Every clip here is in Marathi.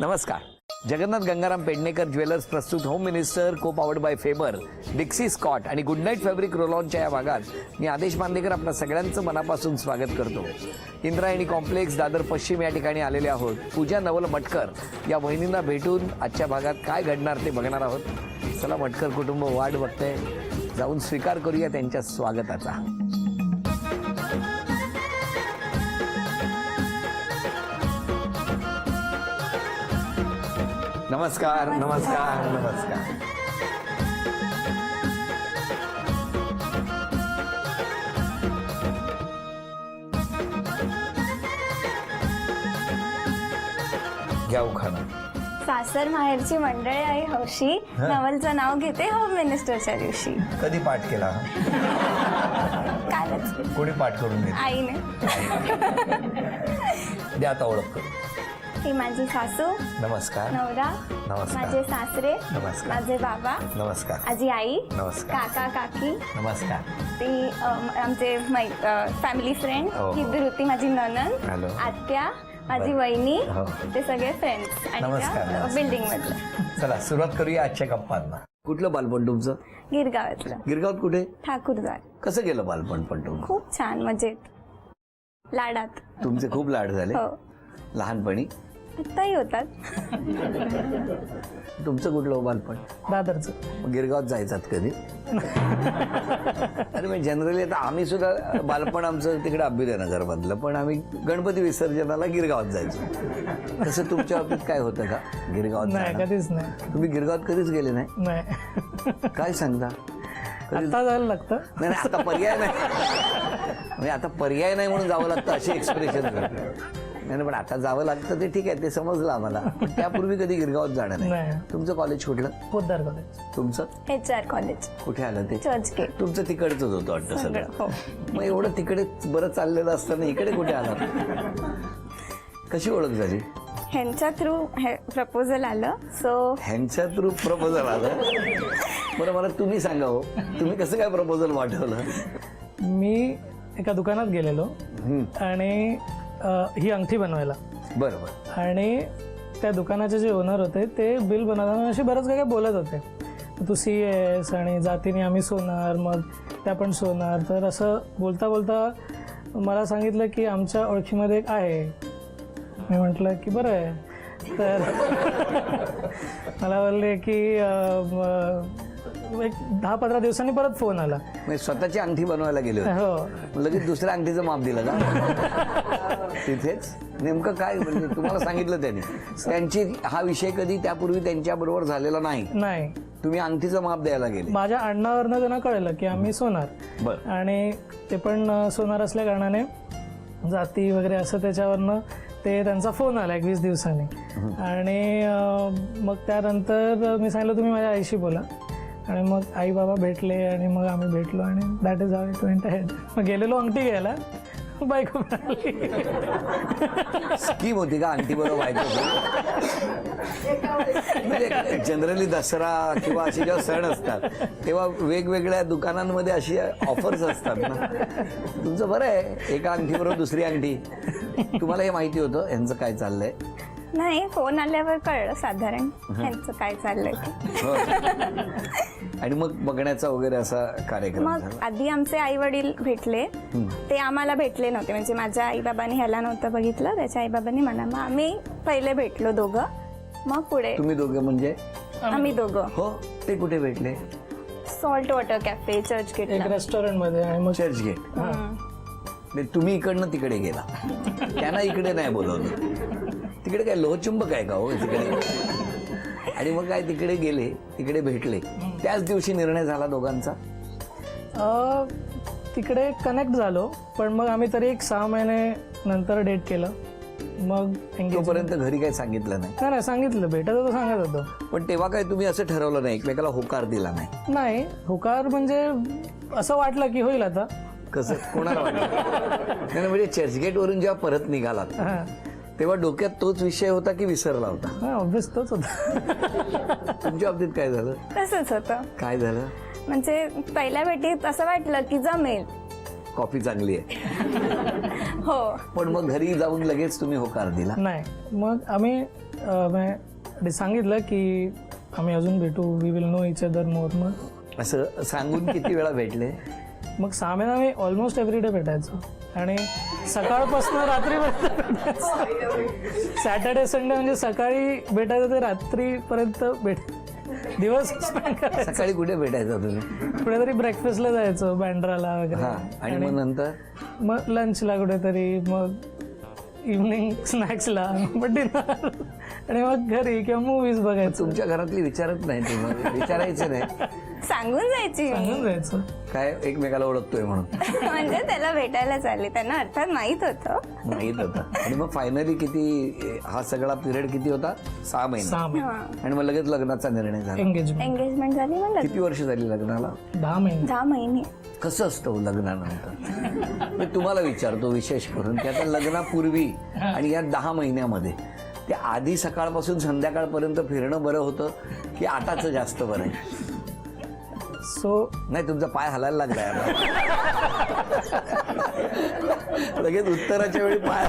नमस्कार. जगन्नाथ गंगाराम पेडणेकर ज्वेलर्स प्रस्तुत होम मिनिस्टर को पावर्ड बाय फेबर, डिक्सी स्कॉट आणि गुड नाईट फॅब्रिक रोलॉनच्या या भागात मी आदेश बांदेकर आपल्या सगळ्यांचं मनापासून स्वागत करतो. इंद्रायणी कॉम्प्लेक्स दादर पश्चिम या ठिकाणी आलेले आहोत. पूजा नवल मटकर या बहिणींना भेटून आजच्या भागात काय घडणार ते बघणार आहोत. चला, मटकर कुटुंब वाट बघतंय, जाऊन स्वीकार करूया त्यांच्या स्वागताचा. नमस्कार. नमस्कार. नमस्कार. घ्या उखाणा. सासर माहेरची मंडळी आई हौशी, नवलचं नाव घेते होम मिनिस्टरच्या दिवशी. कधी पाठ केला? कालच. कोणी पाठ करून घेतला? आईने. द्या आता ओळख करू. ही माझी सासू. नमस्कार. नवरा. नमस्कार. माझे सासरे. नमस्कार. माझे बाबा. नमस्कार. माझी आई. नमस्कार. काका काकी. नमस्कार. ती आमचे फॅमिली फ्रेंड. हो. ही धृती माझी ननंद. हॅलो. आत्या माझी बरं. वहिनी. हो. ते सगळे फ्रेंड्स नमस्कार. बिल्डिंग मधले. चला, सुरुवात करूया आजच्या गप्पांना. कुठलं बालपण तुमचं? गिरगावातलं. गिरगावात कुठे? ठाकूरद्वार. कसं गेलं बालपण पण तुमचं? खूप छान, मजेत, लाडात. तुमचे खूप लाड झाले हो. लहानपणी? आत्ताही होतात. तुमचं कुठलं बालपण? दादरचं. गिरगावात जायचात कधी? अरे म्हणजे जनरली आता आम्ही सुद्धा बालपण आमचं तिकडे अभ्युदयनगर मधलं, पण आम्ही गणपती विसर्जनाला गिरगावात जायचो. तसं तुमच्या बाबतीत काय होतं का गिरगावात नाही, जाणं? कधीच नाही. तुम्ही गिरगावात कधीच गेले नाही? नाही. काय सांगता? आता जायला लागतं. नाही नाही, आता पर्याय नाही. म्हणजे आता पर्याय नाही म्हणून जावं लागतं असे एक्सप्रेशन नाही, पण आता जावं लागतं ते ठीक आहे, ते समजलं आम्हाला. पण त्यापूर्वी कधी गिरगावात जाणं नाही. नाही. तुमचं कॉलेज कुठलं? पोद्दार कॉलेज. तुमचं HR कॉलेज. कुठे आलं ते? चर्चगेट. तुमचं तिकडचंच होतं वाटतं सगळं. सगळं. हो. मग एवढं तिकडे बरं चाललेलं असताना इकडे कुठे आला? कशी ओळख झाली? ह्यांच्या थ्रू हे प्रपोजल आलं. सो ह्यांच्या थ्रू प्रपोजल आलं? बरं, मला तुम्ही सांगा हो, तुम्ही कसं काय प्रपोजल पाठवलं? मी एका दुकानात गेलेलो आणि ही अंगठी बनवायला. बरं बरं. आणि त्या दुकानाचे जे ओनर होते ते बिल बनवताना असे बरंच काय बोलत होते. तू CS आणि जातीने आम्ही सोनार, मग त्या पण सोनार. तर असं बोलता बोलता मला सांगितलं की आमच्या ओळखीमध्ये एक आहे. मी म्हटलं की बरं आहे. तर मला बोलले की एक 10-15 दिवसांनी परत फोन आला. म्हणजे स्वतःची अंगठी बनवायला गेले होते? हो. लगेच दुसऱ्या अंगठीचं माप दिलं का तिथेच? नेमकं काय म्हणजे तुम्हाला सांगितलं त्यांनी? त्यांची हा विषय कधी त्यापूर्वी त्यांच्याबरोबर झालेला नाही? नाही. तुम्ही अंगठीचं माप द्यायला गेले? माझ्या अण्णावरनं त्यांना कळलं की आम्ही सोनार. बरं. आणि ते पण सोनार असल्या कारणाने जाती वगैरे असं त्याच्यावरनं ते त्यांचा फोन आला 20 दिवसांनी. आणि मग त्यानंतर मी सांगितलं तुम्ही माझ्या आईशी बोला. आणि मग आई बाबा भेटले आणि मग आम्ही भेटलो आणि that is how it went ahead. मग गेलेलो अंगठी घ्यायला, बायको मिळाली. स्कीम होती का अंगठी बरोबर बायको? म्हणजे जनरली दसरा किंवा असे जेव्हा सण असतात तेव्हा वेगवेगळ्या दुकानांमध्ये अशी ऑफर्स असतात ना. तुमचं बरं आहे, एका अंगठी बरोबर दुसरी अंगठी. तुम्हाला हे माहिती होतं यांचं काय चाललंय? नाही, फोन आल्यावर कळलं साधारण ह्यांचं काय चाललंय. हो. आणि मग बघण्याचा वगैरे असा कार्यक्रम मग झाला? आधी आमचे आई वडील भेटले. ते आम्हाला भेटले नव्हते, म्हणजे माझ्या आई बाबांनी ह्याला नव्हतं बघितलं, त्याच्या आई बाबांनी मला. मग आम्ही पहिले भेटलो दोघं, मग पुढे तुम्ही दोघे म्हणजे? आम्ही दोघं. हो. ते कुठे भेटले? सॉल्ट वॉटर कॅफे, एक चर्चगेट. रेस्टॉरंटमध्ये. आणि मग चर्चगेट. तुम्ही इकडनं तिकडे गेला, त्यांना इकडे नाही बोलवलं. तिकडे काय लोहचुंबक आहे का हो तिकडे? आणि मग काय तिकडे गेले, तिकडे भेटले, त्याच दिवशी निर्णय झाला दोघांचा? तिकडे कनेक्ट झालो, पण मग आम्ही तरी एक 6 महिने नंतर डेट केलं. मग तोपर्यंत घरी काही सांगितलं नाही? नाही, सांगितलं, भेटत होतो, सांगत होतो. पण तेव्हा काय तुम्ही असं ठरवलं नाही, एकमेकाला होकार दिला नाही? नाही, होकार म्हणजे असं वाटलं की होईल आता. कसं, कोणाला वाटलं? म्हणजे चर्चगेट वरून जेव्हा परत निघालात तेव्हा डोक्यात तोच विषय होता की विसरला होता? ऑब्व्हियस तोच होता. तुमच्या बाबतीत काय झालं? तसंच होतं. काय झालं? म्हणजे पहिल्या भेटीत असं वाटलं की जमेल. कॉफी चांगली आहे. हो. पण मग घरी जाऊन लगेच तुम्ही होकार दिला? नाही, मग आम्ही सांगितलं की आम्ही अजून भेटू, we will know each other more. मग असं सांगून किती वेळा भेटले? मग 6 महिने आम्ही ऑलमोस्ट एव्हरी डे भेटायचो आणि सकाळपासून रात्री सॅटर्डे संडे म्हणजे सकाळी भेटायचं ते रात्रीपर्यंत दिवस स्पेंड करायचं. सकाळी कुठे भेटायचं तुम्ही? कुठेतरी ब्रेकफास्टला जायचो बँड्राला वगैरे, हा, आणि मग नंतर मग लंचला कुठेतरी, मग इव्हनिंग स्नॅक्सला, मग डिनर, आणि मग घरी किंवा मूवीज बघायचो. तुमच्या घरातली विचारत नाही तुम्हाला? विचारायचं नाही? सांगून जायची मी. सांगून जायचं काय एकमेकाला ओळखतोय म्हणून? म्हणजे त्याला भेटायला चालली, त्यांना अर्थात माहित होतं. माहित होतं. आणि मग फायनली किती, हा सगळा पिरियड किती होता? 6 महिने. 6 महिने आणि मग लगेच लग्नाचा निर्णय झाला. एंगेजमेंट झाली म्हणलं. किती वर्ष झाली लग्नाला? 10 महिने. 10 महिने. कसं असतं हो लग्नानंतर? मी तुम्हाला विचारतो विशेष करून की आता लग्नापूर्वी आणि या 10 महिन्यामध्ये ते आधी सकाळपासून संध्याकाळपर्यंत फिरणं बरं होतं की आताच जास्त बरं आहे? सो नाही, तुमचा पाय हलायला लागलाय आता. लगेच उत्तराच्या वेळी पाय,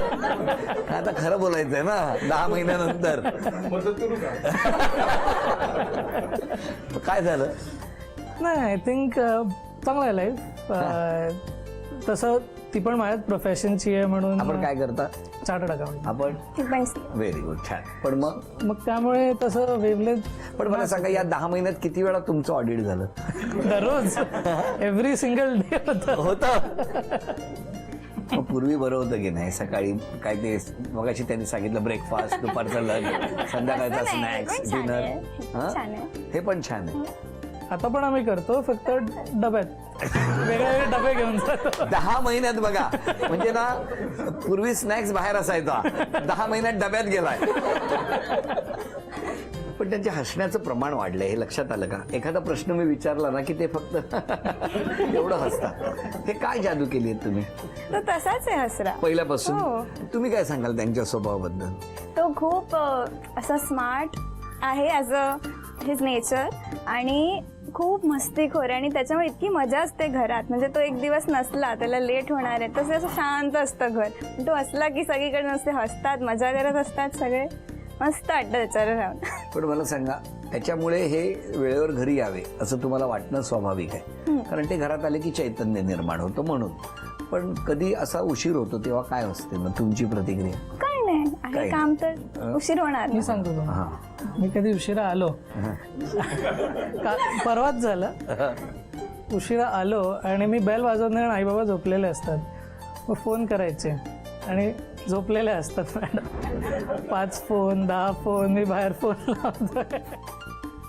आता खरं बोलायचंय ना, 10 महिन्यानंतर काय झालं? नाही, आय थिंक चांगलं आहे लाईफ. तसं ती पण माझ्याच प्रोफेशनची आहे म्हणून. आपण काय करता? Chartered account. आपण? व्हेरी गुड, छान. पण मग त्यामुळे तसं वेवलेत. पण मला सांगा, या 10 महिन्यात किती वेळा तुमचं ऑडिट झालं? दररोज एव्हरी सिंगल डे होतं. मग पूर्वी बरं होतं की नाही? सकाळी काय ते मगाशी त्यांनी सांगितलं, ब्रेकफास्ट, दुपारचा लंच, संध्याकाळचा असं नाही, स्नॅक्स, पण छान डिनर. आहे. छान आहे. हे पण छान आहे. आता पण आम्ही करतो, फक्त डब्यात वेगळे डबे घेऊन जातो. 10 महिन्यात बघा, म्हणजे ना, पूर्वी स्नॅक्स बाहेर असायचा, 10 महिन्यात डब्यात गेलाय. पण त्यांच्या हसण्याचं प्रमाण वाढलंय, हे लक्षात आलं का? एखादा प्रश्न मी विचारला ना की ते फक्त एवढं हसतात. हे काय जादू केली आहे तुम्ही? तो तसाच आहे हसरा पहिल्यापासून. हो. तुम्ही काय सांगाल त्यांच्या स्वभावाबद्दल? तो खूप असा स्मार्ट आहे ॲज अ हिज नेचर, आणि खूप मस्तीखोर, आणि त्याच्यामुळे इतकी मजा असते घरात. म्हणजे तो एक दिवस नसला, त्याला लेट होणार आहे, तसं असं शांत असतं घर. तो असला की सगळीकडे नुसते हसतात, मजा करत असतात सगळे. मस्त वाटतं त्याच्यावर राहून. पण मला सांगा, त्याच्यामुळे हे वेळेवर घरी यावे असं तुम्हाला वाटणं स्वाभाविक आहे, कारण ते घरात आले की चैतन्य निर्माण होतं म्हणून. पण कधी असा उशीर होतो तेव्हा काय असते मग तुमची प्रतिक्रिया? काय नाही, आहे काय? काम तर उशीर होणार मी नाही. सांगतो तुम्हाला, हा, मी कधी उशिरा आलो, परवाच झालं, उशिरा आलो आणि मी बेल वाजवत नाही, आई बाबा झोपलेले असतात. मग फोन करायचे आणि झोपलेले असतात मॅडम. 5 फोन 10 फोन, मी बाहेर फोन लावतोय.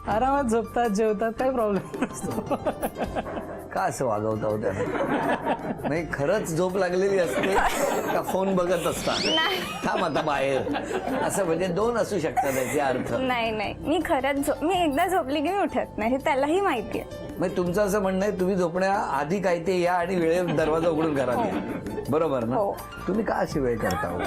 आरामात झोपतात, जेवतात, काही प्रॉब्लेम नसतो. का असं वागवता हो त्यांना? नाही, खरंच झोप लागलेली असते का फोन बघत असतात? थांब आता बाहेर, असं म्हणजे 2 असू शकतात त्याचे अर्थ. नाही नाही, मी खरंच मी एकदा झोपली की मी उठत नाही, हे त्यालाही माहिती आहे. मग तुमचं असं म्हणणं आहे, तुम्ही झोपण्या आधी काय ते या आणि वेळेवर दरवाजा उघडून घरात या, बरोबर ना? हो. तुम्ही का अशी वेळ करता हो?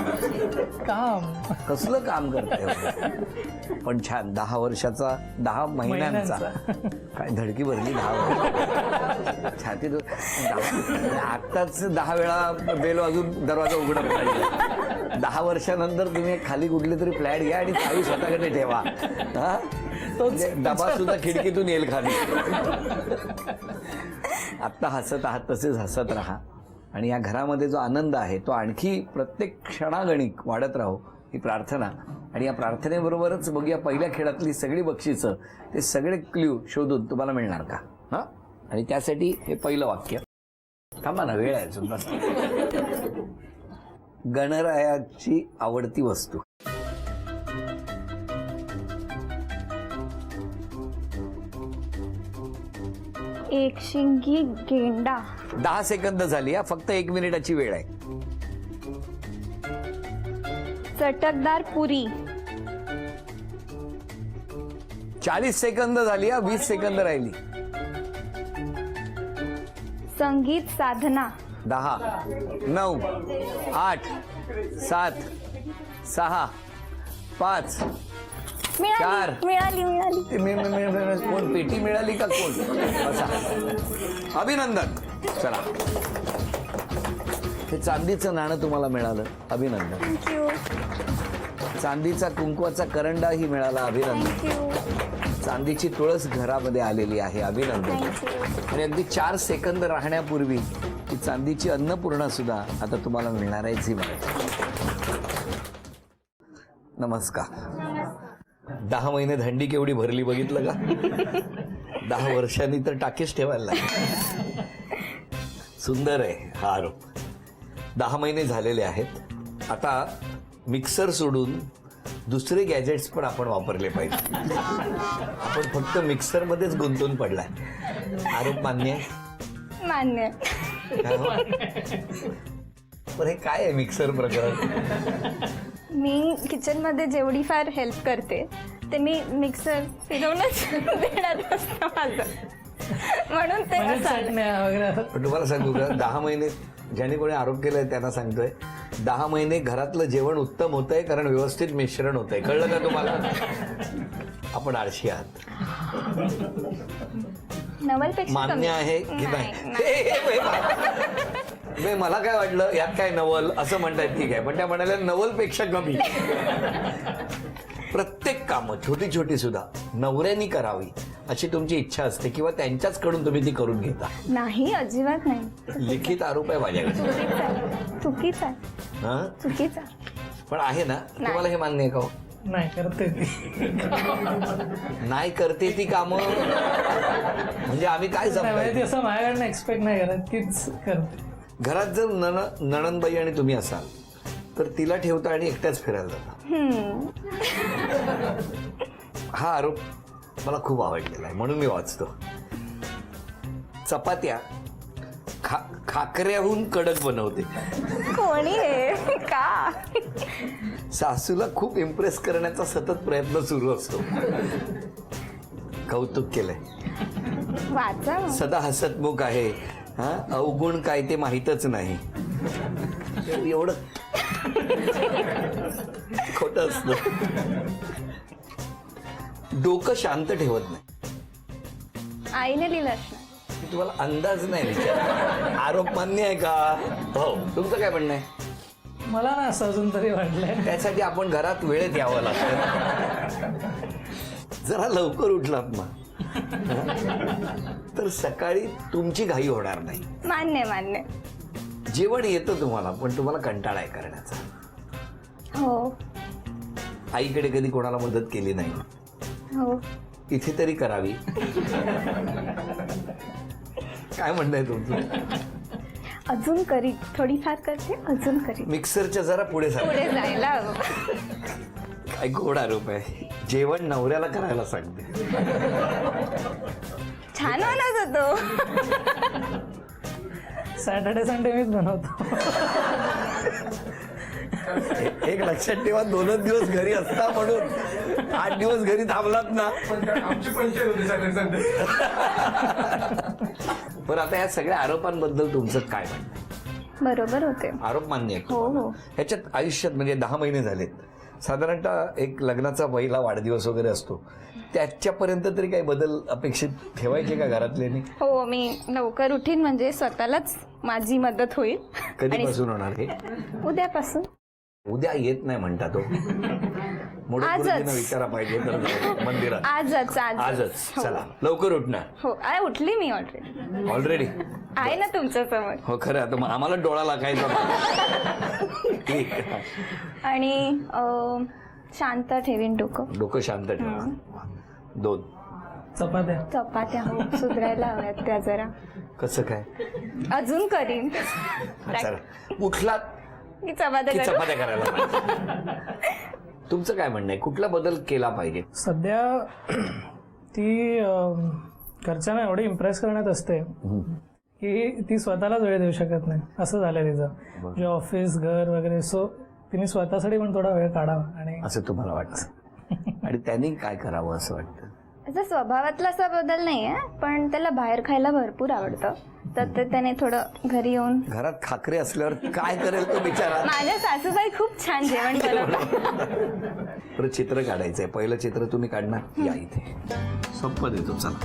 काम कसलं काम करताय हो? पण छान, 10 वर्षाचा, 10 महिन्यांचा, काय धडकी भरली 10 वर्ष छाती. आत्ताच 10 वेळा बेल वाजून दरवाजा उघडत पाहिजे. 10 वर्षानंतर तुम्ही खाली कुठली तरी फ्लॅट घ्या आणि चावी स्वतःकडे ठेवा. हा, डबा सुद्धा खिडकीतून येईल खाली. आत्ता हसत आहात तसेच हसत राहा, आणि या घरामध्ये जो आनंद आहे तो आणखी प्रत्येक क्षणागणिक वाढत राहो ही प्रार्थना. आणि या प्रार्थनेबरोबरच बघूया पहिल्या खेळातली सगळी बक्षिसं, ते सगळे क्ल्यू शोधून तुम्हाला मिळणार का? हां, आणि त्यासाठी हे पहिलं वाक्य. थांबा ना, वेळ आहे सुद्धा. गणरायाची आवडती वस्तू. एक शिंगी गेंडा. 10 सेकंद झाली, फक्त 1 मिनिटाची वेळ आहे. चटकदार पुरी. 40 सेकंद झाली, 20 सेकंद राहिली. संगीत साधना. 10 9 8 7 6 5 4. मिळाली. कोण पेटी मिळाली का कोण? बसा. अभिनंदन. चला, हे चांदीचं नाणं तुम्हाला मिळालं, अभिनंदन. थँक्यू चांदीचा कुंकवाचा करंडाही मिळाला, अभिनंदन. थँक्यू चांदीची तुळस घरामध्ये आलेली आहे, अभिनंदन. थँक्यू. आणि अगदी 4 सेकंद राहण्यापूर्वी ही चांदीची अन्नपूर्णा सुद्धा आता तुम्हाला मिळणार आहे झी मराठी. नमस्कार. 10 महिने थंडी केवढी भरली बघितलं का? 10 वर्षांनी तर टाकीच ठेवायला लागेल. सुंदर आहे हा आरोप. 10 महिने झालेले आहेत. आता मिक्सर सोडून दुसरे गॅजेट्स पण आपण वापरले पाहिजे. आपण फक्त मिक्सरमध्येच गुंतून पडलाय. आरोप मान्य आहे? मान्य. पण हे काय आहे मिक्सर प्रकरण? मी किचनमध्ये जेवढी फार हेल्प करते ते मी मिक्सर फिरवूनच देण्यात असतं माझं, म्हणून ते म्हणजे असं आलं. चटण्या वगैरे पण तुम्हाला सांगू का, 10 महिने ज्याने कोणी आरोप केलाय त्यांना सांगतोय, 10 महिने घरातलं जेवण उत्तम होतंय कारण व्यवस्थित मिश्रण होतंय. कळलं का तुम्हाला? आपण आळशी आहात. नवलपेक्षा मान्य कमी. आहे की नाही? नाही. नाही, मला काय वाटलं यात काय नवल असं म्हणतायत, ठीक आहे, पण त्या म्हणाल्या नवलपेक्षा कमी. प्रत्येक कामं छोटी छोटी सुद्धा नवऱ्यानी करावी अशी तुमची इच्छा असते किंवा त्यांच्याचकडून तुम्ही ती करून घेता. नाही, अजिबात नाही. लिखित आरोप आहे माझ्याकडे. चुकीचा आहे. हा, चुकीचा. पण आहे ना, तुम्हाला हे मान्य आहे का हो? नाही करते ती. नाही करते ती कामं म्हणजे आम्ही काय नाही, म्हणजे ती जमताय? असं माझ्याकडनं एक्सपेक्ट नाही करत, तीच करते. घरात जर नणंदबाई आणि तुम्ही असाल तर तिला ठेवता आणि एकट्याच फिरायला जाता. हा आरोप मला खूप आवडलेला आहे म्हणून मी वाचतो. चपात्या खाकऱ्याहून कडक बनवते. कोणी आहे का? सासूला खूप इम्प्रेस करण्याचा सतत प्रयत्न सुरू असतो. कौतुक केलंय. वाचा. सदा हसतमुख आहे. हा, अवगुण काय ते माहीतच नाही. एवढं खोटं असतं. डोकं शांत ठेवत नाही. आईने लिहिलं असणार. तुम्हाला अंदाज नाही विचार. आरोप मान्य आहे का? हो, तुमचं काय म्हणणं आहे? मला ना असं अजून तरी वाटलंय. त्यासाठी आपण घरात वेळेत यावं लागतं. जरा लवकर उठलात ना तर सकाळी तुमची घाई होणार नाही. मान्य मान्य. जेवण येतं तुम्हाला, पण तुम्हाला कंटाळा आहे करण्याचा. हो आईकडे कधी कोणाला मदत केली नाही. हो. इथे तरी करावी. काय म्हणणं आहे तुमचं? अजून करी, थोडीफार करते, अजून करी. मिक्सरच्या जरा पुढे पुढे जायला हवं. काय गोड आरोप आहे. जेवण नवऱ्याला करायला सांगते. छान बनवत होतो. सॅटर्डे संडे मीच बनवतो. एक लक्षात ठेवा, 2च दिवस घरी असता म्हणून 8 दिवस घरी थांबलात ना. पण आता या सगळ्या आरोपांबद्दल तुमचं काय म्हणणं? बरोबर होते. आरोप मान्य आहे हो तुम्हाला? हो. ह्याच्यात आयुष्यात म्हणजे 10 महिने झालेत, साधारणतः एक लग्नाचा पहिला वाढदिवस वगैरे असतो, त्याच्यापर्यंत तरी काही बदल अपेक्षित ठेवायचे का घरातल्यानी? हो, मी लवकर उठीन म्हणजे स्वतःलाच माझी मदत होईल. कधीपासून होणार हे? उद्यापासून. उद्या येत नाही म्हणता तो. मोठ्या आजच. गुरुजींना विचारा पाहिजे तर जाऊ मंदिरात. आजच. आजच. हो. चला लवकर उठणार. हो, आहे उठली मी ऑलरेडी. ऑलरेडी आहे ना तुमच्या समोर. हो, खरं आता मग आम्हाला डोळा लागायचा. ठीक आहे. आणि शांत ठेवीन डोकं. डोकं शांत ठेवा. 2 चपात्या. चपात्या हो सुधारायला हव्यात त्या जरा. कसं काय? अजून करीन. चला उठलात की की चपात्या करू. चपात्या करायला पाहिजे. तुमचं काय म्हणणं आहे? कुठला बदल केला पाहिजे? सध्या ती घरच्यांना एवढी इम्प्रेस करण्यात असते की ती स्वतःलाच वेळ देऊ शकत नाही. असं झालंय तिचं. म्हणजे ऑफिस घर वगैरे. सो तिने स्वतःसाठी पण थोडा वेळ काढावा. आणि असं तुम्हाला वाटतं? आणि त्यांनी काय करावं असं वाटतं? असं स्वभावातला असा बदल नाहीये, पण त्याला बाहेर खायला भरपूर आवडतं. तर ते त्याने थोडं घरी येऊन. घरात खाकरे असल्यावर काय करेल तो बिचारा? माझ्या सासूबाई खूप छान जेवण बनवतात. तर चित्र काढायचंय. पहिलं चित्र तुम्ही काढणार. या इथे सोपं देतो. चला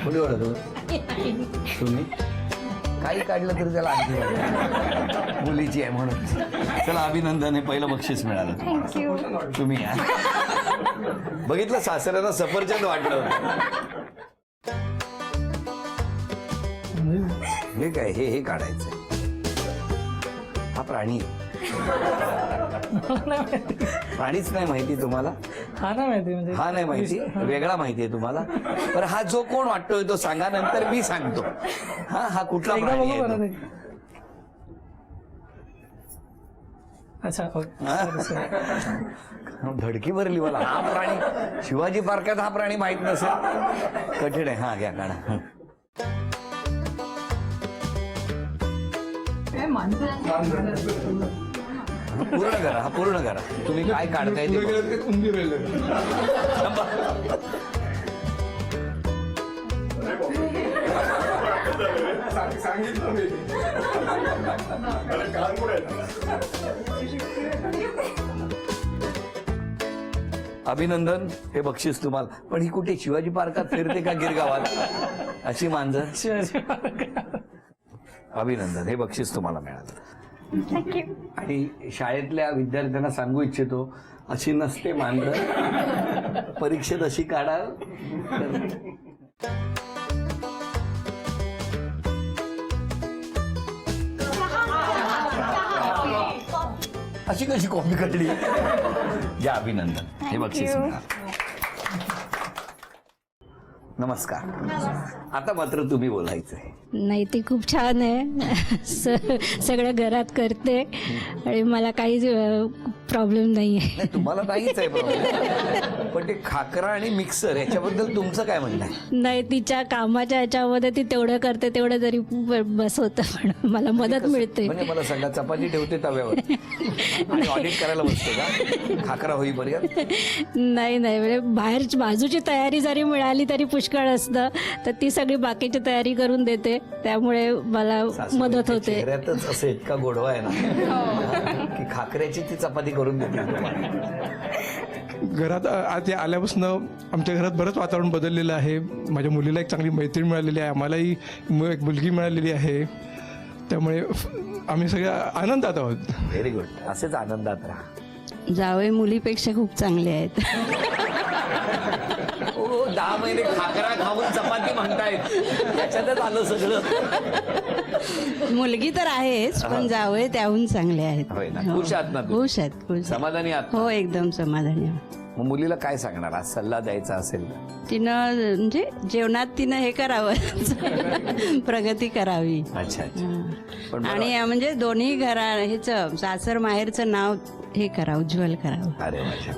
कोणी ओळखलं तुम्ही? काही काढलं तरी त्याला आणखी वाटतं. मुलीची आहे म्हणून. चला अभिनंदन, हे पहिलं बक्षीस मिळालं. थँक्यू. तुम्ही या. बघितलं, सासऱ्यांना सफरचंद वाटलं होतं. हे काय, हे काढायचंय. हा प्राणी आहे. प्राणीच नाही माहिती तुम्हाला? हा नाही माहिती. म्हणजे हा नाही माहिती, वेगळा माहिती आहे तुम्हाला. पण हा जो कोण वाटतोय तो सांगा, नंतर मी सांगतो. हा कुठला एकदा प्राणी बघू आहे परत तो? एक. अच्छा धडकी भरली मला. हा प्राणी शिवाजी पार्कात हा प्राणी माहित नसेल, कठीण आहे. हा घ्या, काढा. पूर्ण करा, हा पूर्ण करा. तुम्ही काय काढताय ते बघा. अभिनंदन, हे बक्षीस तुम्हाला. पण ही कुठे शिवाजी पार्कात फिरते का गिरगावात अशी मांजर? शिवाजी अभिनंदन, हे बक्षीस तुम्हाला मिळालं. थँक्यू. आणि शाळेतल्या विद्यार्थ्यांना सांगू इच्छितो, अशी नसते मांजर. परीक्षेत अशी काढा. अशी कशी कॉपी काढली? या, अभिनंदन, हे बक्षीस you. मिळालं. नमस्कार. आता मात्र तुम्ही बोलायचंय. नाही, ते खूप छान आहे. सगळं घरात करते आणि मला काही प्रॉब्लेम नाही आहे. नाही, तुम्हाला नाहीच आहे प्रॉब्लेम. पण ते खाकरा आणि मिक्सर याच्याबद्दल तुमचं काय म्हणणं आहे? नाही, तिच्या कामाच्या ह्याच्यामध्ये ती तेवढं करते, तेवढं तरी बस होतं. पण मला मदत मिळते. म्हणजे मला सांगा, चपाती ठेवते तव्यावर आणि ऑडिट करायला बसते का खाकरा होईपर्यंत? नाही, म्हणजे बाहेर बाजूची तयारी जरी मिळाली तरी पुष्कळ असतं, तर ती सगळी बाकीची तयारी करून देते. त्यामुळे मला मदत होते. चेहऱ्यातच असं इतका गोडवा आहे ना की खाकऱ्याची ती चपाती करून देते तुम्हाला. घरात आज आल्यापासून आमच्या घरात बरंच वातावरण बदललेलं आहे. माझ्या मुलीला एक चांगली मैत्रीण मिळालेली आहे, आम्हालाही एक मुलगी मिळालेली आहे. त्यामुळे आम्ही सगळे आनंदात आहोत. व्हेरी गुड, असेच आनंदात राहा. जावई मुलीपेक्षा खूप चांगले आहेत. 10 महिने खाकरा खाऊन चपाती म्हणतायत, त्याच्यातच आलं सगळं. मुलगी तर आहेच, पण जावई त्याहून चांगले आहेत. होय ना? हो. खुश आहात ना तुम्ही? खुश आहेत, खुश आहेत. समाधानी आहात? हो, एकदम समाधानी आहे. मग मुलीला काय सांगणार आज सल्ला द्यायचा असेल तर? तिनं म्हणजे जेवणात तिनं हे करावं, प्रगती करावी. अच्छा अच्छा. पण बरं- आणि म्हणजे दोन्ही ह्याचं सासर माहेरचं नाव हे करावं, उज्ज्वल करावं. अरे माझ्या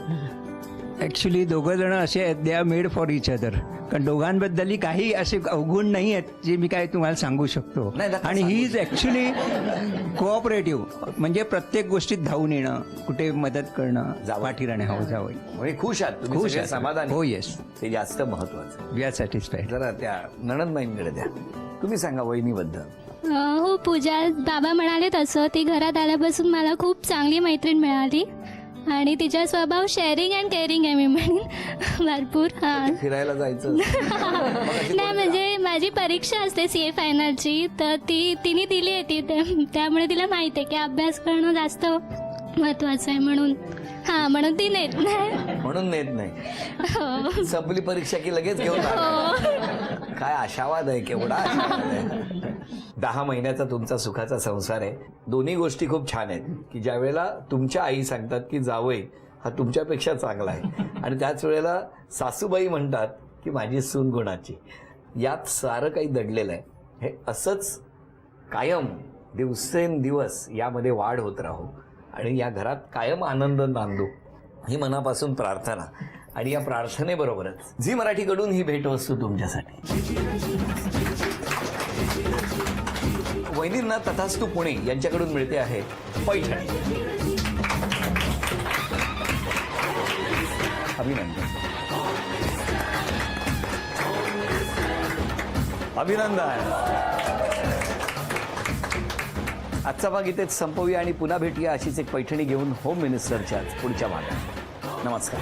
ॲक्च्युली दोघं जण असे आहेत, they are made for each other. कारण दोघांबद्दलही काही असे अवगुण नाही आहेत जे मी काय तुम्हाला सांगू शकतो. नाही, नका आणि सांगू. ही इज ॲक्च्युली कोऑपरेटिव्ह, म्हणजे प्रत्येक गोष्टीत धावून येणं, कुठे मदत करणं, जावं. पाठी राहणे. हो, जावं. म्हणजे खुश आहात तुम्ही? खुश सगळे आहे. समाधानी? हो, येस. ते जास्त महत्वाचं. We are satisfied. जरा त्या नणंदबाईंकडे द्या. तुम्ही सांगा वहिनीबद्दल. हो पूजा, बाबा म्हणाले तसं ती घरात आल्यापासून मला खूप चांगली मैत्रीण मिळाली आणि तिचा स्वभाव शेअरिंग अँड केअरिंग आहे, मी म्हणेन भरपूर. हां, फिरायला जायचं नाही म्हणजे माझी परीक्षा असते CA फायनलची, तर तिने दिली आहे ती, त्यामुळे तिला माहिती आहे की अभ्यास करणं जास्त महत्त्वाचं आहे. म्हणून ती नेत नाही. म्हणून नेत नाही. हो. संपली परीक्षा की लगेच घेऊन जाणार. काय आशावाद आहे, केवढा आशावाद आहे. 10 महिन्याचा तुमचा सुखाचा संसार आहे. दोन्ही गोष्टी खूप छान आहेत की ज्या वेळेला तुमच्या आई सांगतात की जावई हा तुमच्यापेक्षा चांगला आहे, आणि त्याच वेळेला सासूबाई म्हणतात की माझी सून गुणाची. यात सारं काही दडलेलं आहे. हे असंच कायम दिवसेंदिवस यामध्ये वाढ होत राहू आणि या घरात कायम आनंद नांदू, ही मनापासून प्रार्थना. आणि या प्रार्थनेबरोबरच झी मराठीकडून ही भेटवस्तू तुमच्यासाठी. वैनींना तथास्तु पुणे यांच्याकडून मिळते आहे पैठणी. अभिनंदन. अभिनंदन. आजचा भाग इथेच संपवूया आणि पुन्हा भेटूया अशीच एक पैठणी घेऊन होम मिनिस्टरच्या पुढच्या भागात. नमस्कार.